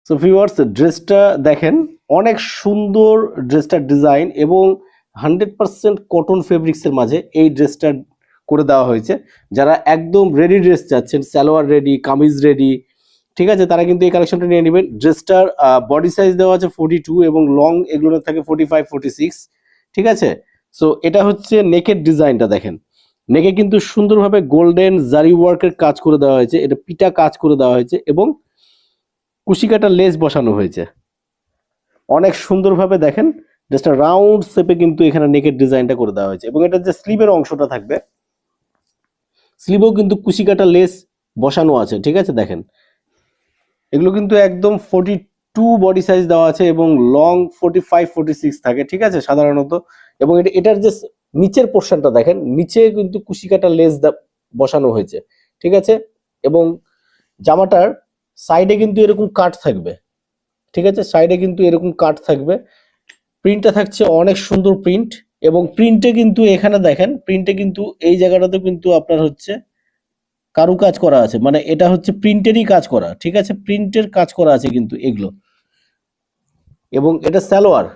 So viewers, ড্রেসটা দেখেন, অনেক সুন্দর ড্রেসটার ডিজাইন এবং 100% কটন ফেব্রিক্সের মাঝে এই ড্রেসটা করে দেওয়া হয়েছে। যারা একদম রেডি ড্রেস চাচ্ছেন, সালোয়ার রেডি, কামিজ রেডি, ঠিক আছে, তারা কিন্তু এই কালেকশনটা নিয়ে নেবেন। ড্রেসটার বডি সাইজ দেওয়া আছে 42 এবং লং এগুলো থাকে 45, 46, ঠিক আছে। সো এটা হচ্ছে নেকের ডিজাইনটা দেখেন, নেকে কিন্তু সুন্দরভাবে গোল্ডেন জারি ওয়ার্কের কাজ করে দেওয়া হয়েছে, এটা পিটা কাজ করে দেওয়া হয়েছে এবং কুশিকাটা লেস বসানো হয়েছে অনেক সুন্দরভাবে। দেখেন জাস্ট রাউন্ড শেপে কিন্তু এখানে নেকের ডিজাইনটা করে দেওয়া হয়েছে এবং এটা যে স্লিভের অংশটা থাকবে, স্লিভেও কিন্তু কুশিকাটা লেস বসানো আছে, ঠিক আছে। দেখেন এগুলো কিন্তু একদম 42 বডি সাইজ দেওয়া আছে এবং লং 45, 46 থাকে, ঠিক আছে সাধারণত। এবং এটার যে নিচের পোর্শনটা দেখেন, নিচে কিন্তু কুশিকাটা লেস বসানো হয়েছে, ঠিক আছে। এবং জামাটার সাইডে কিন্তু এরকম কাট থাকবে, ঠিক আছে, সাইডে কিন্তু এরকম কাট থাকবে। প্রিন্টটা থাকছে অনেক সুন্দর প্রিন্ট এবং প্রিন্টে কিন্তু এখানে দেখেন, প্রিন্টে কিন্তু এই জায়গাটাতে কিন্তু আপনার হচ্ছে কারুকাজ করা আছে, মানে এটা হচ্ছে প্রিন্টেরই কাজ করা, ঠিক আছে, প্রিন্টের কাজ করা আছে কিন্তু এগুলো। এবং এটা সালোয়ার,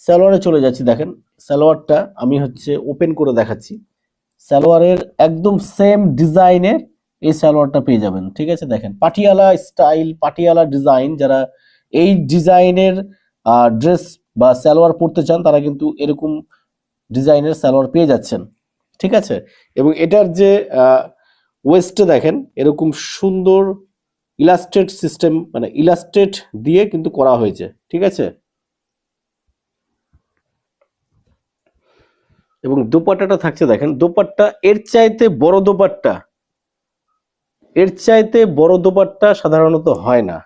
সালোয়ারে চলে যাচ্ছি। দেখেন সালোয়ারটা আমি হচ্ছে ওপেন করে দেখাচ্ছি। সালোয়ারের একদম সেম ডিজাইনের এই সালোয়ারটা পেয়ে যাবেন, ঠিক আছে। দেখেন পাটিয়ালা স্টাইল, পাটিয়ালা ডিজাইন, যারা এই ডিজাইনের ড্রেস বা সালোয়ার পরতে চান তারা কিন্তু এরকম ডিজাইনের সালোয়ার পেয়ে যাচ্ছেন, ঠিক আছে। এবং এটার যে ওয়েস্টে দেখেন এরকম সুন্দর ইলাস্ট্রেট সিস্টেম, মানে ইলাস্ট্রেট দিয়ে কিন্তু করা হয়েছে, ঠিক আছে। এবং দোপাট্টাটা থাকছে দেখেন, দোপাট্টা এর চাইতে বড় দোপাট্টা, এর চাইতে বড় দোপাট্টা সাধারণত হয় না,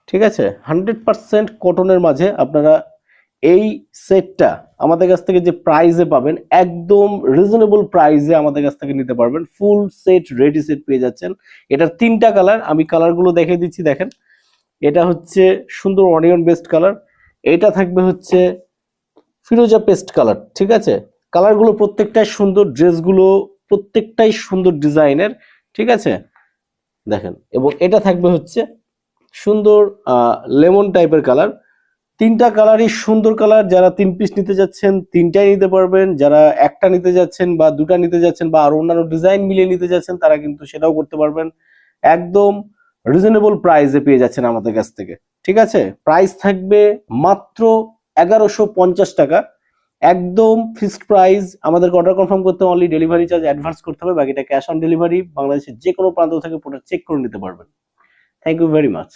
ঠিক আছে। 100% কটনের মাঝে আপনারা এই সেটটা আমাদের কাছ থেকে যে প্রাইসে পাবেন, একদম রিজনেবল প্রাইসে আমাদের কাছ থেকে নিতে পারবেন। ফুল সেট রেডি সেট পেয়ে যাচ্ছেন। এটার 3টা কালার, আমি কালারগুলো দেখিয়ে দিচ্ছি। দেখেন এটা হচ্ছে সুন্দর অনিয়ন বেস্ট কালার, এটা থাকবে হচ্ছে ফিরোজা পেস্ট কালার, ঠিক আছে। কালারগুলো প্রত্যেকটাই সুন্দর, ড্রেসগুলো প্রত্যেকটাই সুন্দর ডিজাইনের, ঠিক আছে। দেখেন এবং এটা থাকবে হচ্ছে সুন্দর লেমন টাইপের কালার। 3টা কালারই সুন্দর কালার। যারা 3 পিস নিতে যাচ্ছেন 3টাই নিতে পারবেন, যারা একটা নিতে যাচ্ছেন বা 2টা নিতে যাচ্ছেন বা আরো অন্যান্য ডিজাইন মিলিয়ে নিতে যাচ্ছেন তারা কিন্তু সেটাও করতে পারবেন। একদম রিজনেবল প্রাইসে পেয়ে যাচ্ছেন আমাদের কাছ থেকে, ঠিক আছে। প্রাইস থাকবে মাত্র 1150 টাকা, একদম ফিক্সড প্রাইস। আমাদেরকে অর্ডার কনফার্ম করতে অনলি ডেলিভারি চার্জ অ্যাডভান্স করতে হবে, বাকিটা ক্যাশ অন ডেলিভারি। বাংলাদেশের যে কোনো প্রান্ত থেকে প্রোডাক্ট চেক করে নিতে পারবেন। Thank you very much.